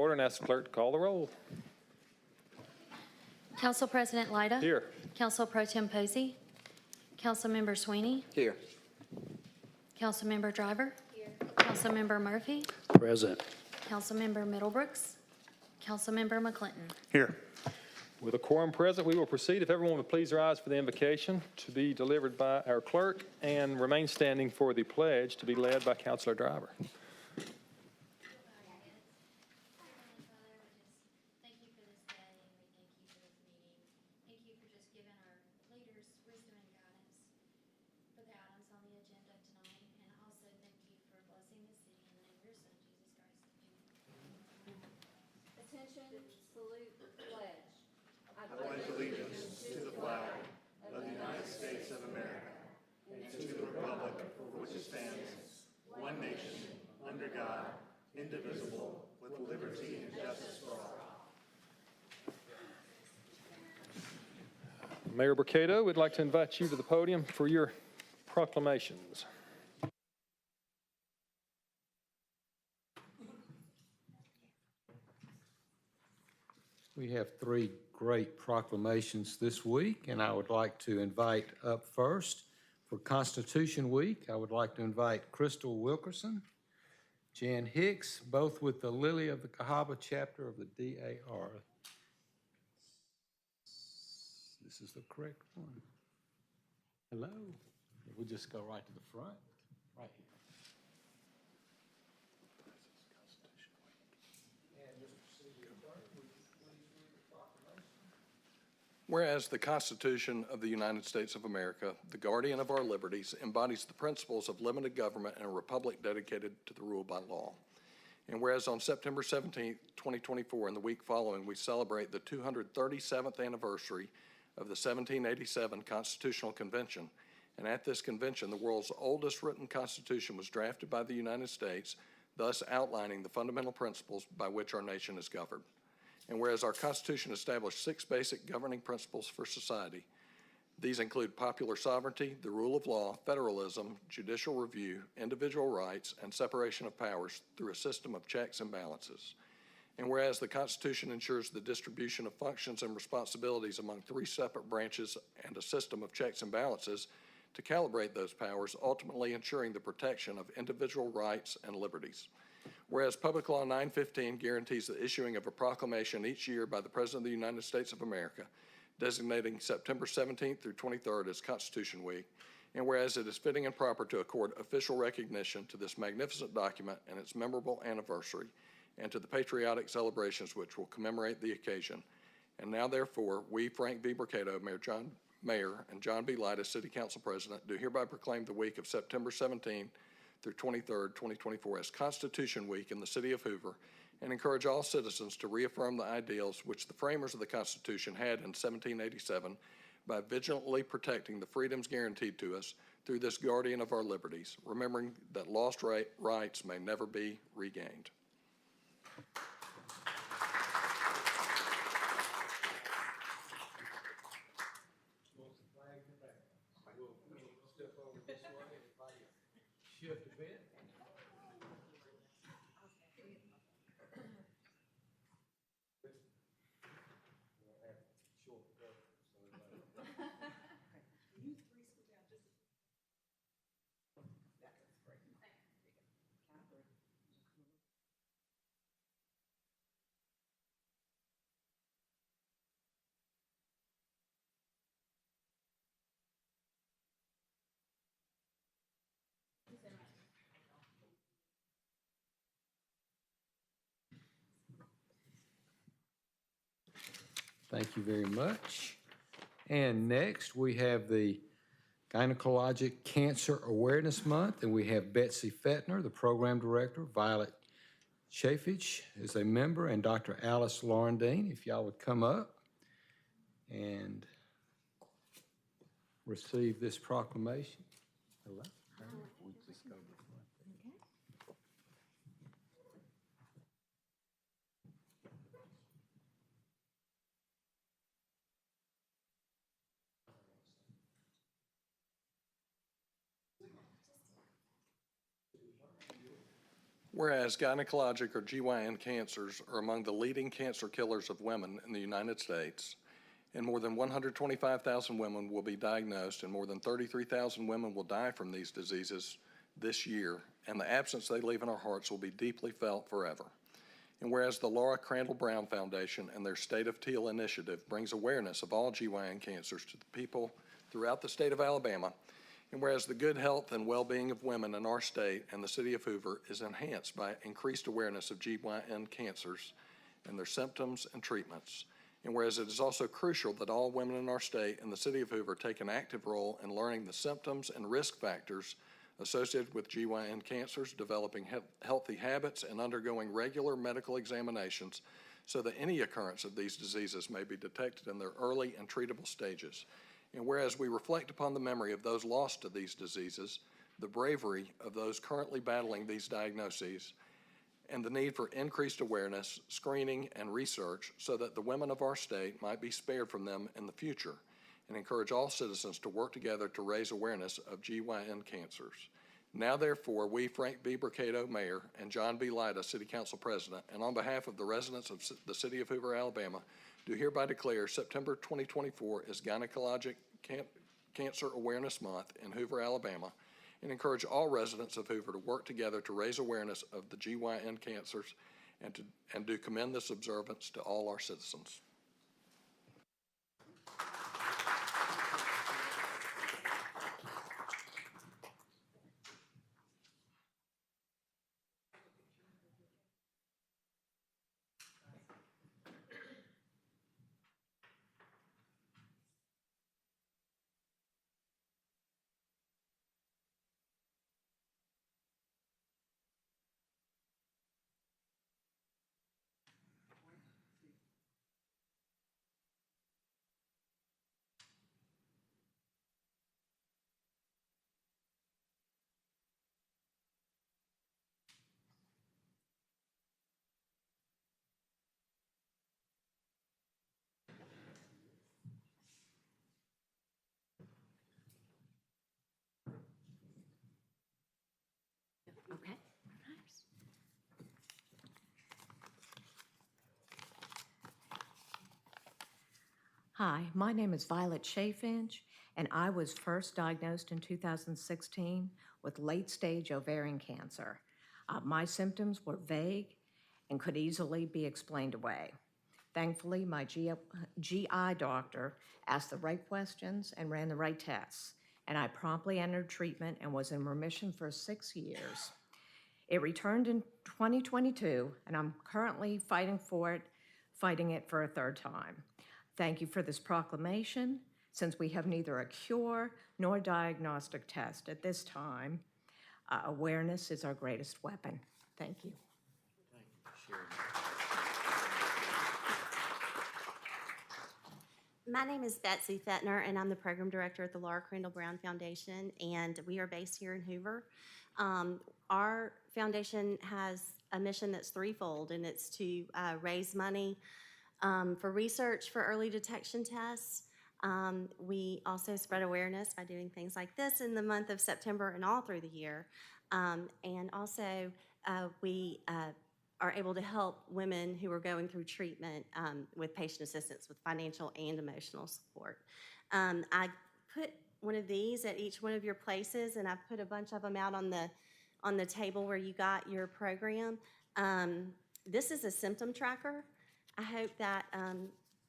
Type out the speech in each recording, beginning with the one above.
order and ask the clerk to call the roll. Council President Lyda. Here. Council Pro-Tem Posey. Councilmember Swiney. Here. Councilmember Driver. Here. Councilmember Murphy. Present. Councilmember Middlebrooks. Councilmember McClinton. Here. With a quorum present, we will proceed. If everyone would please rise for the invocation to be delivered by our clerk and remain standing for the pledge to be led by Councilor Driver. Indivisible, with liberty and justice for all. Mayor Burkado, we'd like to invite you to the podium for your proclamations. We have three great proclamations this week, and I would like to invite up first for Constitution Week. I would like to invite Crystal Wilkerson, Jan Hicks, both with the Lily of the Cahaba chapter of the DAR. This is the correct one. Hello. We'll just go right to the front, right here. Whereas the Constitution of the United States of America, the guardian of our liberties, embodies the principles of limited government and a republic dedicated to the rule by law. And whereas on September 17, 2024, and the week following, we celebrate the 237th anniversary of the 1787 Constitutional Convention, and at this convention, the world's oldest written constitution was drafted by the United States, thus outlining the fundamental principles by which our nation is governed. And whereas our Constitution established 6 basic governing principles for society, these include popular sovereignty, the rule of law, federalism, judicial review, individual rights, and separation of powers through a system of checks and balances. And whereas the Constitution ensures the distribution of functions and responsibilities among 3 separate branches and a system of checks and balances to calibrate those powers, ultimately ensuring the protection of individual rights and liberties. Whereas Public Law 915 guarantees the issuing of a proclamation each year by the President of the United States of America, designating September 17th through 23rd as Constitution Week, and whereas it is fitting and proper to accord official recognition to this magnificent document and its memorable anniversary, and to the patriotic celebrations which will commemorate the occasion. And now, therefore, we, Frank V. Burkado, Mayor, and John B. Lyda, City Council President, do hereby proclaim the week of September 17th through 23rd, 2024 as Constitution Week in the City of Hoover, and encourage all citizens to reaffirm the ideals which the framers of the Constitution had in 1787 by vigilantly protecting the freedoms guaranteed to us through this guardian of our liberties, remembering that lost rights may never be regained. Shift a bit. Thank you very much. And next, we have the Gynecologic Cancer Awareness Month, and we have Betsy Fettner, the Program Director, Violet Chafich is a member, and Dr. Alice Laurendine, if y'all would come up and receive this proclamation. Hello. We'll just go to the front. Whereas gynecologic or GYN cancers are among the leading cancer killers of women in the United States, and more than 125,000 women will be diagnosed and more than 33,000 women will die from these diseases this year, and the absence they leave in our hearts will be deeply felt forever. And whereas the Laura Crandall Brown Foundation and their State of Teal initiative brings awareness of all GYN cancers to the people throughout the state of Alabama, and whereas the good health and well-being of women in our state and the city of Hoover is enhanced by increased awareness of GYN cancers and their symptoms and treatments, and whereas it is also crucial that all women in our state and the city of Hoover take an active role in learning the symptoms and risk factors associated with GYN cancers, developing healthy habits, and undergoing regular medical examinations so that any occurrence of these diseases may be detected in their early and treatable stages. And whereas we reflect upon the memory of those lost to these diseases, the bravery of those currently battling these diagnoses, and the need for increased awareness, screening, and research so that the women of our state might be spared from them in the future, and encourage all citizens to work together to raise awareness of GYN cancers. Now, therefore, we, Frank B. Mercado, Mayor, and John B. Lyda, City Council President, and on behalf of the residents of the City of Hoover, Alabama, do hereby declare September 2024 as Gynecologic Cancer Awareness Month in Hoover, Alabama, and encourage all residents of Hoover to work together to raise awareness of the GYN cancers and do commend this observance to all our citizens. Okay. Hi, my name is Violet Chaffinch, and I was first diagnosed in 2016 with late-stage ovarian cancer. My symptoms were vague and could easily be explained away. Thankfully, my GI doctor asked the right questions and ran the right tests, and I promptly entered treatment and was in remission for 6 years. It returned in 2022, and I'm currently fighting it for a third time. Thank you for this proclamation. Since we have neither a cure nor a diagnostic test at this time, awareness is our greatest weapon. Thank you. My name is Betsy Fettner, and I'm the program director at the Laura Crandall Brown Foundation, and we are based here in Hoover. Our foundation has a mission that's threefold, and it's to raise money for research for early detection tests. We also spread awareness by doing things like this in the month of September and all through the year. And also, we are able to help women who are going through treatment with patient assistance with financial and emotional support. I put one of these at each one of your places, and I put a bunch of them out on the table where you got your program. This is a symptom tracker. I hope that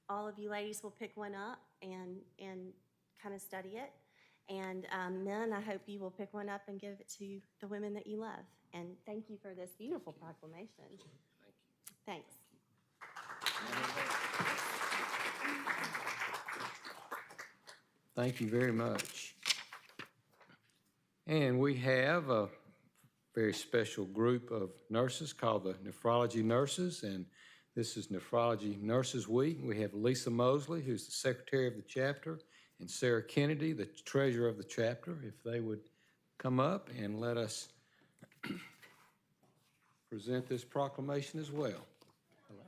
all of you ladies will pick one up and kind of study it. And men, I hope you will pick one up and give it to the women that you love. And thank you for this beautiful proclamation. Thank you. Thanks. Thank you very much. And we have a very special group of nurses called the Nephrology Nurses, and this is Nephrology Nurses Week. We have Lisa Mosley, who's the secretary of the chapter, and Sarah Kennedy, the treasurer of the chapter, if they would come up and let us present this proclamation as well. Hello.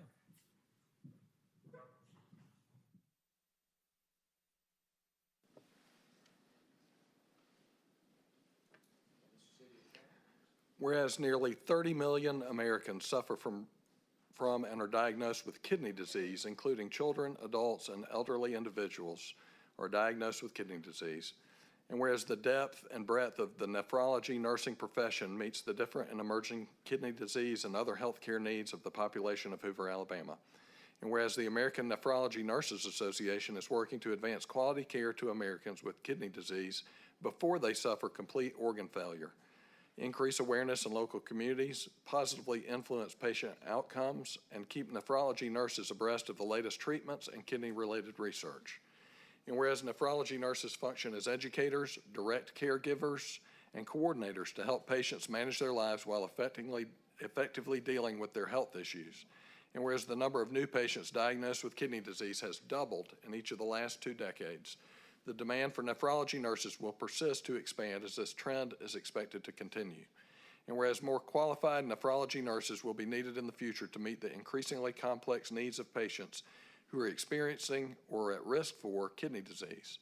whereas nearly 30 million Americans suffer from and are diagnosed with kidney disease, including children, adults, and elderly individuals are diagnosed with kidney disease. And whereas the depth and breadth of the nephrology nursing profession meets the different and emerging kidney disease and other healthcare needs of the population of Hoover, Alabama. And whereas the American Nephrology Nurses Association is working to advance quality care to Americans with kidney disease before they suffer complete organ failure, increase awareness in local communities, positively influence patient outcomes, and keep nephrology nurses abreast of the latest treatments and kidney-related research. And whereas nephrology nurses function as educators, direct caregivers, and coordinators to help patients manage their lives while effectively dealing with their health issues. And whereas the number of new patients diagnosed with kidney disease has doubled in each of the last 2 decades, the demand for nephrology nurses will persist to expand as this trend is expected to continue. And whereas more qualified nephrology nurses will be needed in the future to meet the increasingly complex needs of patients who are experiencing or at risk for kidney disease.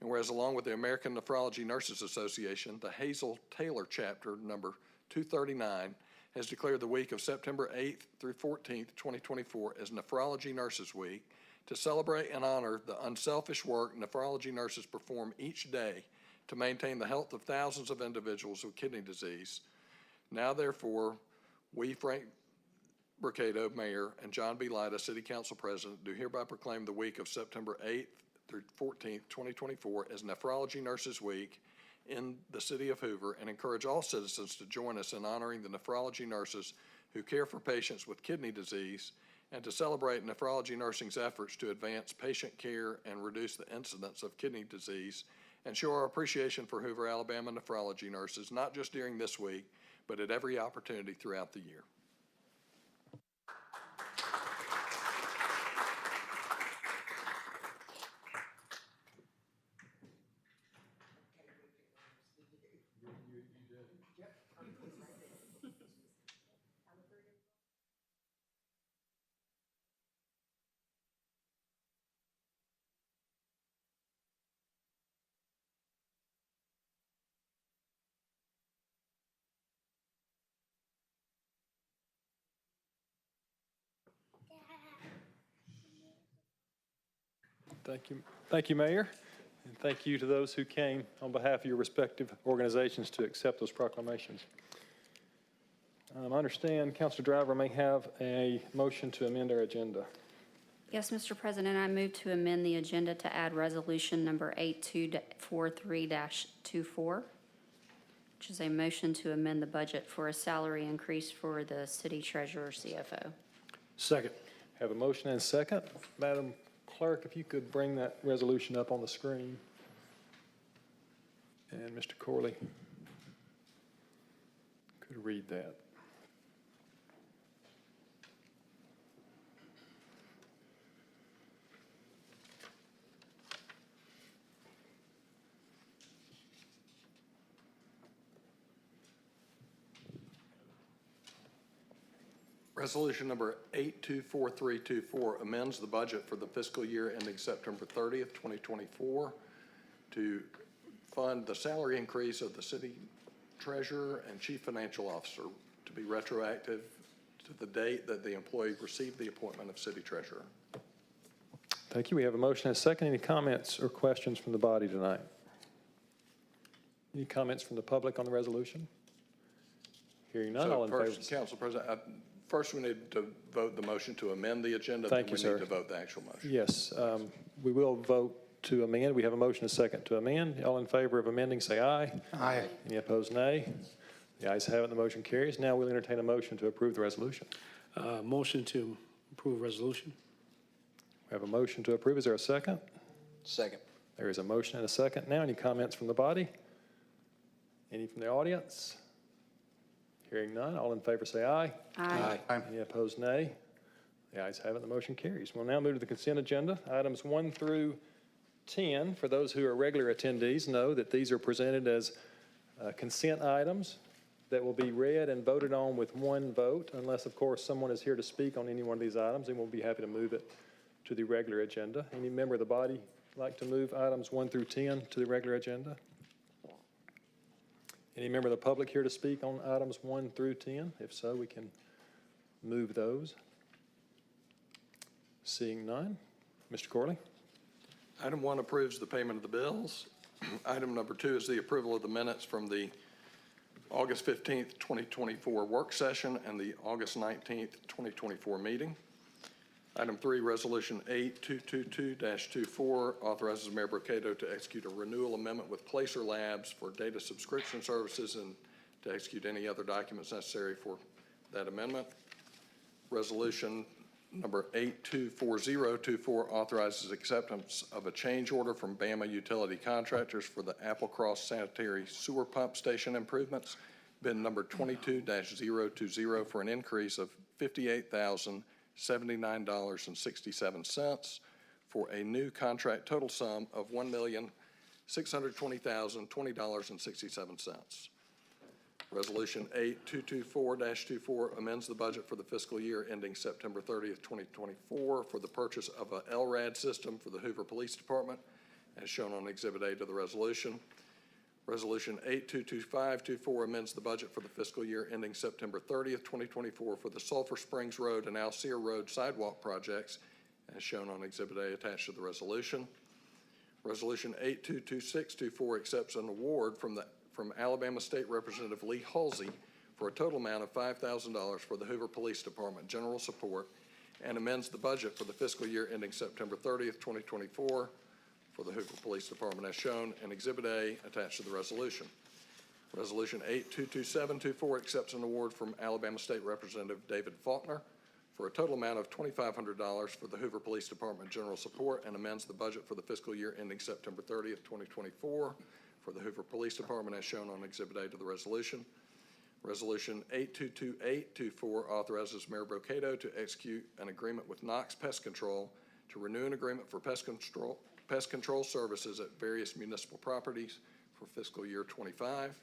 And whereas along with the American Nephrology Nurses Association, the Hazel Taylor chapter number 239 has declared the week of September 8th through 14th, 2024 as Nephrology Nurses Week to celebrate and honor the unselfish work nephrology nurses perform each day to maintain the health of thousands of individuals with kidney disease. Now, therefore, we, Frank Mercado, Mayor, and John B. Lyda, City Council President, do hereby proclaim the week of September 8th through 14th, 2024 as Nephrology Nurses Week in the city of Hoover and encourage all citizens to join us in honoring the nephrology nurses who care for patients with kidney disease and to celebrate nephrology nursing's efforts to advance patient care and reduce the incidence of kidney disease and show our appreciation for Hoover, Alabama nephrology nurses, not just during this week, but at every opportunity throughout the year. Thank you, Mayor, and thank you to those who came on behalf of your respective organizations to accept those proclamations. I understand Councilor Driver may have a motion to amend our agenda. Yes, Mr. President, I move to amend the agenda to add resolution number 8243-24, which is a motion to amend the budget for a salary increase for the city treasurer CFO. Second. Have a motion and a second. Madam Clerk, if you could bring that resolution up on the screen. And Mr. Corley could read that. Resolution number 824324 amends the budget for the fiscal year ending September 30th, 2024 to fund the salary increase of the city treasurer and chief financial officer to be retroactive to the date that the employee received the appointment of city treasurer. Thank you. We have a motion and a second. Any comments or questions from the body tonight? Any comments from the public on the resolution? Hearing none, all in favor? Council President, first we need to vote the motion to amend the agenda. Thank you, sir. Then we need to vote the actual motion. Yes, we will vote to amend. We have a motion and a second to amend. All in favor of amending, say aye. Aye. Any opposed, nay. The ayes have it, the motion carries. Now we'll entertain a motion to approve the resolution. Motion to approve resolution. We have a motion to approve. Is there a second? Second. There is a motion and a second. Now, any comments from the body? Any from the audience? Hearing none, all in favor say aye. Aye. Any opposed, nay. The ayes have it, the motion carries. We'll now move to the consent agenda. Items 1 through 10, for those who are regular attendees, know that these are presented as consent items that will be read and voted on with one vote, unless, of course, someone is here to speak on any one of these items, and we'll be happy to move it to the regular agenda. Any member of the body like to move items 1 through 10 to the regular agenda? Any member of the public here to speak on items 1 through 10? If so, we can move those. Seeing none. Mr. Corley? Item 1 approves the payment of the bills. Item number 2 is the approval of the minutes from the August 15th, 2024 work session and the August 19th, 2024 meeting. Item 3, Resolution 8222-24 authorizes Mayor Brocato to execute a renewal amendment with Placer Labs for data subscription services and to execute any other documents necessary for that amendment. Resolution number 824024 authorizes acceptance of a change order from Bama Utility Contractors for the Applecross Sanitary Sewer Pump Station improvements, bin number 22-020, for an increase of $58,079.67 for a new contract total sum of $1,620,020.67. Resolution 8224-24 amends the budget for the fiscal year ending September 30th, 2024 for the purchase of a LRAD system for the Hoover Police Department, as shown on Exhibit A to the resolution. Resolution 8225-24 amends the budget for the fiscal year ending September 30th, 2024 for the Sulphur Springs Road and Alcere Road sidewalk projects, as shown on Exhibit A attached to the resolution. Resolution 8226-24 accepts an award from Alabama State Representative Lee Halsey for a total amount of $5,000 for the Hoover Police Department general support and amends the budget for the fiscal year ending September 30th, 2024 for the Hoover Police Department as shown in Exhibit A attached to the resolution. Resolution 822724 accepts an award from Alabama State Representative David Faulkner for a total amount of $2,500 for the Hoover Police Department general support and amends the budget for the fiscal year ending September 30th, 2024 for the Hoover Police Department as shown on Exhibit A to the resolution. Resolution 822824 authorizes Mayor Brocato to execute an agreement with Knox Pest Control to renew an agreement for pest control services at various municipal properties for fiscal year 25.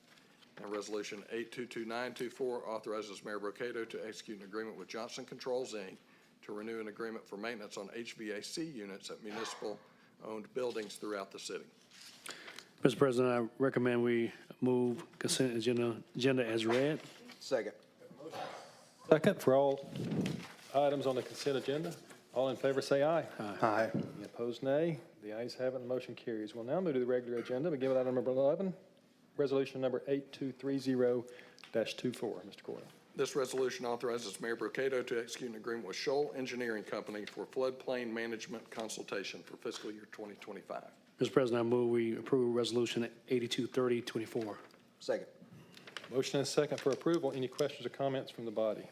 And Resolution 822924 authorizes Mayor Brocato to execute an agreement with Johnson Controls, Inc. to renew an agreement for maintenance on HVAC units at municipal-owned buildings throughout the city. Mr. President, I recommend we move consent agenda as read. Second. Second for all items on the consent agenda. All in favor say aye. Aye. Any opposed, nay. The ayes have it, and the motion carries. We'll now move to the regular agenda. Begin with item number 11, resolution number 8230-24. Mr. Corley. This resolution authorizes Mayor Brocato to execute an agreement with Shoal Engineering Company for floodplain management consultation for fiscal year 2025. Mr. President, I move we approve Resolution 8230-24. Second. Motion and second for approval. Any questions or comments from the body?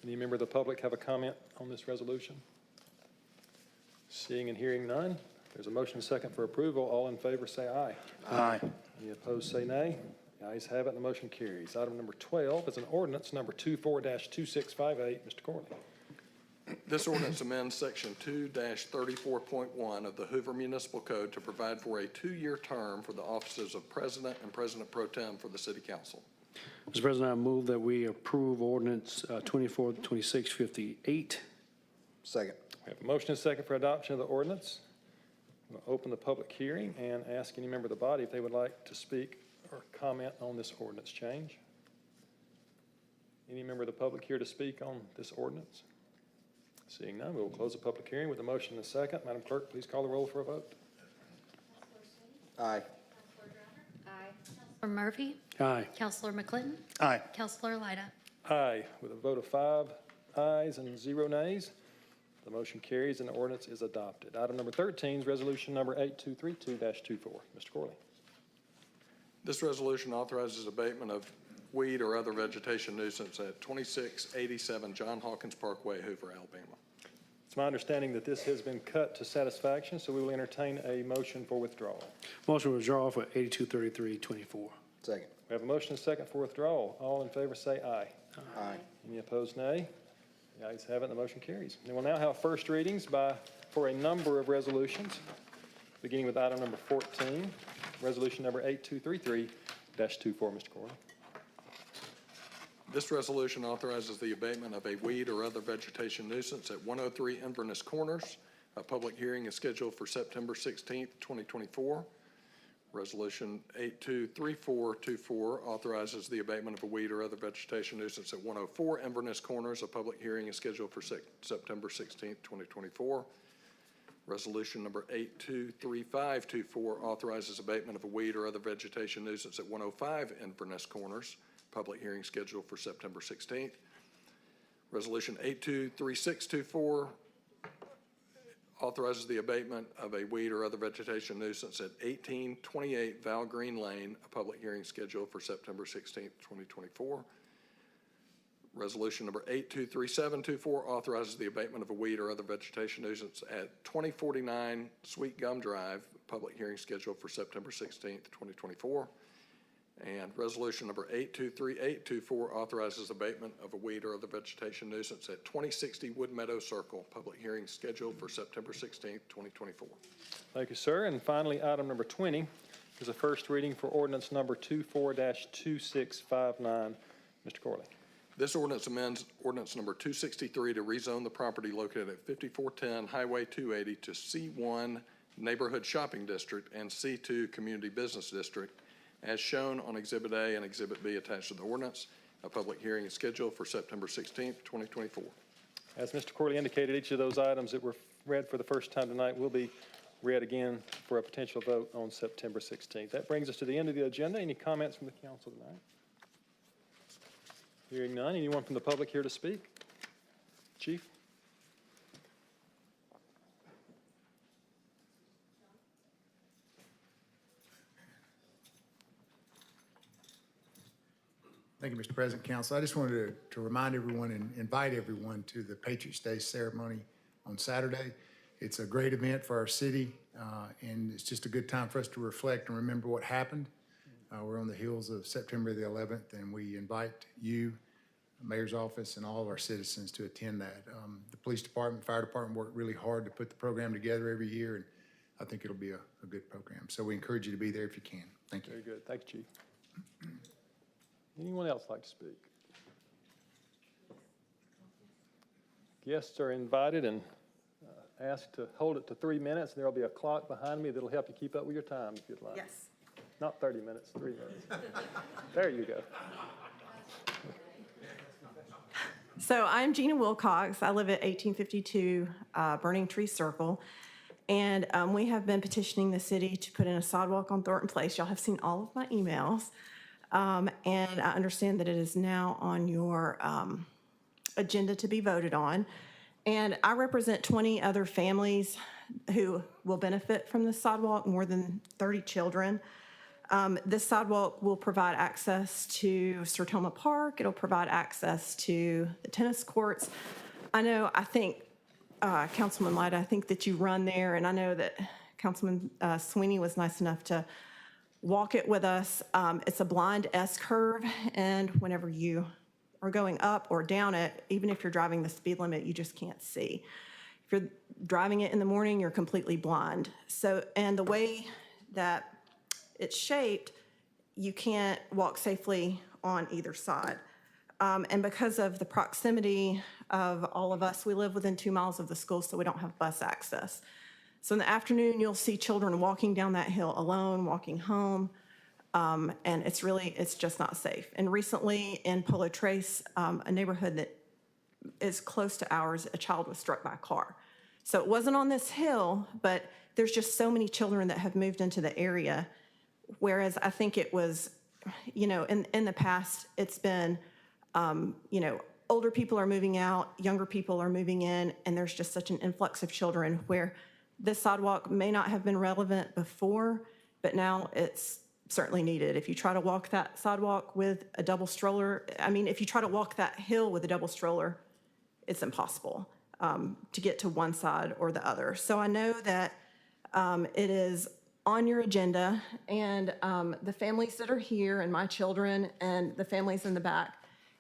Any member of the public have a comment on this resolution? Seeing and hearing none, there's a motion and second for approval. All in favor say aye. Aye. Any opposed say nay. The ayes have it, and the motion carries. Item number 12 is an ordinance number 24-2658. Mr. Corley. This ordinance amends Section 2-34.1 of the Hoover Municipal Code to provide for a 2-year term for the offices of President and President Pro-Tem for the City Council. Mr. President, I move that we approve ordinance 242658. Second. We have a motion and second for adoption of the ordinance. We'll open the public hearing and ask any member of the body if they would like to speak or comment on this ordinance change. Any member of the public here to speak on this ordinance? Seeing none, we will close the public hearing with a motion and a second. Madam Clerk, please call the roll for a vote. Aye. Counselor Murphy? Aye. Counselor McClinton? Aye. Counselor Lyda? Aye. With a vote of 5 ayes and 0 nays, the motion carries and the ordinance is adopted. Item number 13 is resolution number 8232-24. Mr. Corley. This resolution authorizes abatement of weed or other vegetation nuisance at 2687 John Hawkins Parkway, Hoover, Alabama. It's my understanding that this has been cut to satisfaction, so we will entertain a motion for withdrawal. Motion to withdraw for 8233-24. Second. We have a motion and a second for withdrawal. All in favor say aye. Aye. Any opposed, nay? The ayes have it, and the motion carries. And we'll now have first readings for a number of resolutions, beginning with item number 14, resolution number 8233-24. Mr. Corley. This resolution authorizes the abatement of a weed or other vegetation nuisance at 103 Inverness Corners. A public hearing is scheduled for September 16th, 2024. Resolution 823424 authorizes the abatement of a weed or other vegetation nuisance at 104 Inverness Corners. A public hearing is scheduled for September 16th, 2024. Resolution number 823524 authorizes abatement of a weed or other vegetation nuisance at 105 Inverness Corners. Public hearing scheduled for September 16th. Resolution 823624 authorizes the abatement of a weed or other vegetation nuisance at 1828 Val Green Lane. A public hearing scheduled for September 16th, 2024. Resolution number 823724 authorizes the abatement of a weed or other vegetation nuisance at 2049 Sweet Gum Drive. Public hearing scheduled for September 16th, 2024. And resolution number 823824 authorizes abatement of a weed or other vegetation nuisance at 2060 Wood Meadow Circle. Public hearing scheduled for September 16th, 2024. Thank you, sir. And finally, item number 20 is a first reading for ordinance number 24-2659. Mr. Corley. This ordinance amends ordinance number 263 to rezone the property located at 5410 Highway 280 to C1 Neighborhood Shopping District and C2 Community Business District, as shown on Exhibit A and Exhibit B attached to the ordinance. A public hearing is scheduled for September 16th, 2024. As Mr. Corley indicated, each of those items that were read for the first time tonight will be read again for a potential vote on September 16th. That brings us to the end of the agenda. Any comments from the council tonight? Hearing none. Anyone from the public here to speak? Chief? Thank you, Mr. President, Council. I just wanted to remind everyone and invite everyone to the Patriots' Day ceremony on Saturday. It's a great event for our city, and it's just a good time for us to reflect and remember what happened. We're on the heels of September the 11th, and we invite you, the mayor's office, and all of our citizens to attend that. The police department, fire department work really hard to put the program together every year, and I think it'll be a good program. So we encourage you to be there if you can. Thank you. Very good. Thank you, Chief. Anyone else like to speak? Guests are invited and asked to hold it to 3 minutes. There will be a clock behind me that'll help you keep up with your time if you'd like. Yes. Not 30 minutes, 3 minutes. There you go. So I'm Gina Wilcox. I live at 1852 Burning Tree Circle. And we have been petitioning the city to put in a sidewalk on Thornton Place. Y'all have seen all of my emails. And I understand that it is now on your agenda to be voted on. And I represent 20 other families who will benefit from this sidewalk, more than 30 children. This sidewalk will provide access to Sertoma Park. It'll provide access to the tennis courts. I think, Councilman Lyda, I think that you run there, and I know that Councilman Swiney was nice enough to walk it with us. It's a blind S-curve, and whenever you are going up or down it, even if you're driving the speed limit, you just can't see. If you're driving it in the morning, you're completely blind. So, and the way that it's shaped, you can't walk safely on either side. And because of the proximity of all of us, we live within 2 miles of the school, so we don't have bus access. So in the afternoon, you'll see children walking down that hill alone, walking home, and it's just not safe. And recently in Polo Trace, a neighborhood that is close to ours, a child was struck by a car. So it wasn't on this hill, but there's just so many children that have moved into the area. Whereas I think it was, in the past, it's been, older people are moving out, younger people are moving in, and there's just such an influx of children where this sidewalk may not have been relevant before, but now it's certainly needed. If you try to walk that sidewalk with a double stroller, if you try to walk that hill with a double stroller, it's impossible to get to one side or the other. So I know that it is on your agenda, and the families that are here and my children and the families in the back,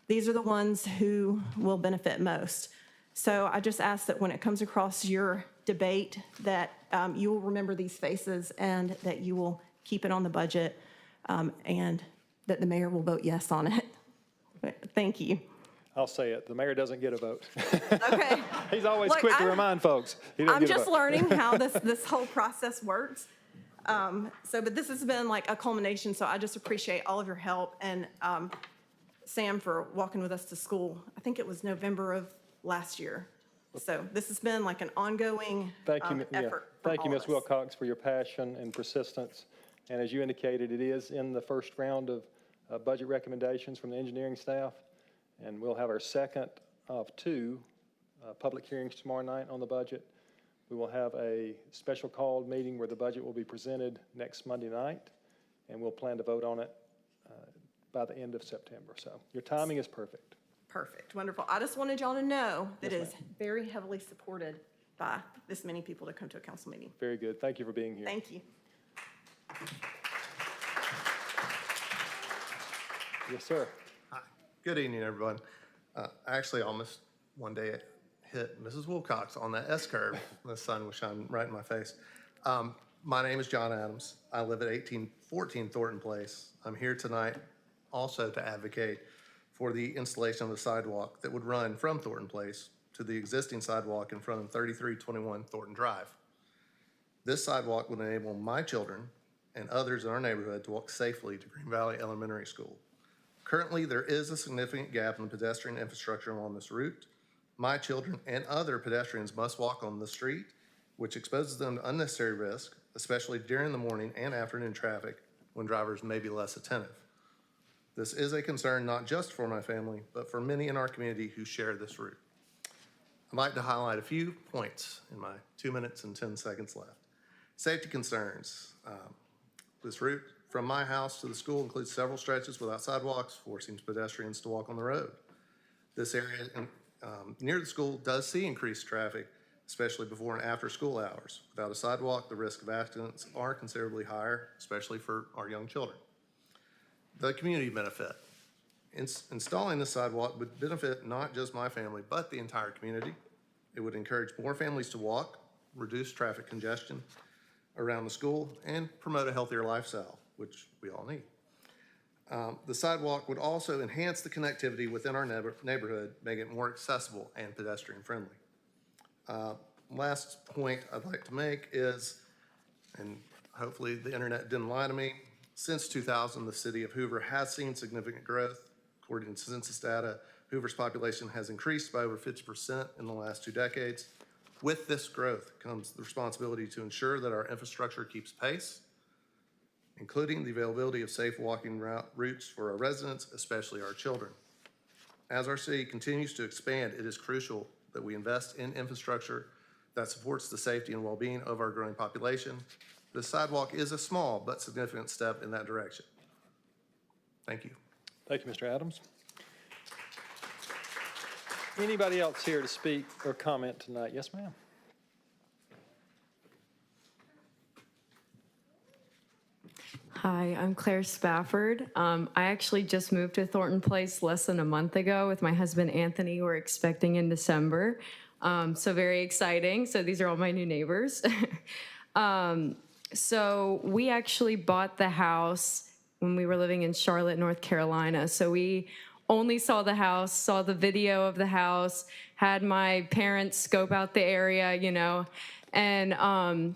these are the ones who will benefit most. So I just ask that when it comes across your debate that you will remember these faces and that you will keep it on the budget and that the mayor will vote yes on it. Thank you. I'll say it. The mayor doesn't get a vote. Okay. He's always Look, quick to remind folks. He doesn't I'm get a just vote. learning how this whole process works. But this has been like a culmination, so I just appreciate all of your help, and Sam for walking with us to school. I think it was November of last year. So this has been like an ongoing Thank you, effort from Thank you, all Ms. of us. Wilcox, for your passion and persistence. And as you indicated, it is in the first round of budget recommendations from the engineering staff. And we'll have our second of two public hearings tomorrow night on the budget. We will have a special called meeting where the budget will be presented next Monday night, and we'll plan to vote on it by the end of September. So your timing is perfect. Perfect, wonderful. I just wanted y'all to know that Yes, it is very heavily supported by this many people to come to a council meeting. Very good. Thank you for being here. Thank you. Yes, sir. Hi. Good evening, everyone. I actually almost one day hit Mrs. Wilcox on that S-curve. The sun was shining right in my face. My name is John Adams. I live at 1814 Thornton Place. I'm here tonight also to advocate for the installation of the sidewalk that would run from Thornton Place to the existing sidewalk in front of 3321 Thornton Drive. This sidewalk would enable my children and others in our neighborhood to walk safely to Green Valley Elementary School. Currently, there is a significant gap in the pedestrian infrastructure along this route. My children and other pedestrians must walk on the street, which exposes them to unnecessary risk, especially during the morning and afternoon traffic when drivers may be less attentive. This is a concern not just for my family, but for many in our community who share this route. I'd like to highlight a few points in my 2 minutes and 10 seconds left. Safety concerns. This route from my house to the school includes several stretches without sidewalks, forcing pedestrians to walk on the road. This area near the school does see increased traffic, especially before and after school hours. Without a sidewalk, the risk of accidents are considerably higher, especially for our young children. The community benefit. Installing the sidewalk would benefit not just my family, but the entire community. It would encourage more families to walk, reduce traffic congestion around the school, and promote a healthier lifestyle, which we all need. The sidewalk would also enhance the connectivity within our neighborhood, making it more accessible and pedestrian friendly. Last point I'd like to make is, and hopefully the internet didn't lie to me, since 2000, the city of Hoover has seen significant growth. According to census data, Hoover's population has increased by over 50% in the last 2 decades. With this growth comes the responsibility to ensure that our infrastructure keeps pace, including the availability of safe walking routes for our residents, especially our children. As our city continues to expand, it is crucial that we invest in infrastructure that supports the safety and well-being of our growing population. The sidewalk is a small but significant step in that direction. Thank you. Thank you, Mr. Adams. Anybody else here to speak or comment tonight? Yes, ma'am. Hi, I'm Claire Spafford. I actually just moved to Thornton Place less than a month ago with my husband Anthony. We're expecting in December, so very exciting. So these are all my new neighbors. So we actually bought the house when we were living in Charlotte, North Carolina. So we only saw the house, saw the video of the house, had my parents scope out the area, you know, and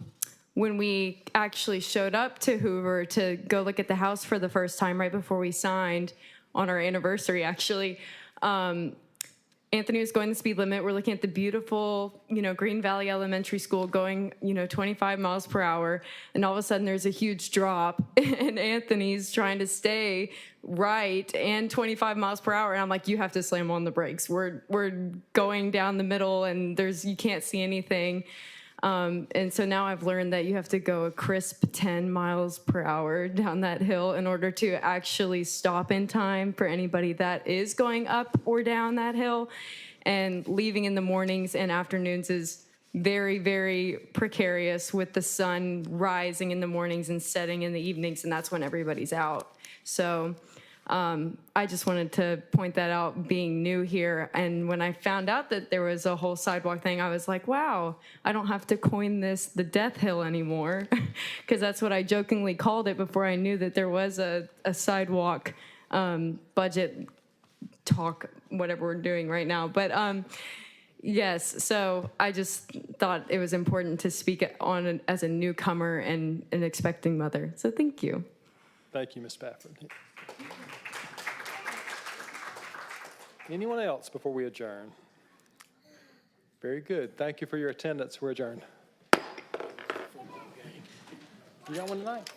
when we actually showed up to Hoover to go look at the house for the first time right before we signed on our anniversary, actually, Anthony was going the speed limit. We're looking at the beautiful, you know, Green Valley Elementary School going, 25 miles per hour. And all of a sudden there's a huge drop and Anthony's trying to stay right and 25 miles per hour. And I'm like, you have to slam on the brakes. We're going down the middle and you can't see anything. And so now I've learned that you have to go a crisp 10 miles per hour down that hill in order to actually stop in time for anybody that is going up or down that hill. And leaving in the mornings and afternoons is very, very precarious with the sun rising in the mornings and setting in the evenings, and that's when everybody's out. So I just wanted to point that out being new here. And when I found out that there was a whole sidewalk thing, I was like, wow, I don't have to coin this the death hill anymore, because that's what I jokingly called it before I knew that there was a sidewalk budget talk, whatever we're doing right now. But Yes, so I just thought it was important to speak on as a newcomer and an expecting mother. So thank you. Thank you, Ms. Spafford. Anyone else before we adjourn? Very good. Thank you for your attendance. We're adjourned. You got one tonight?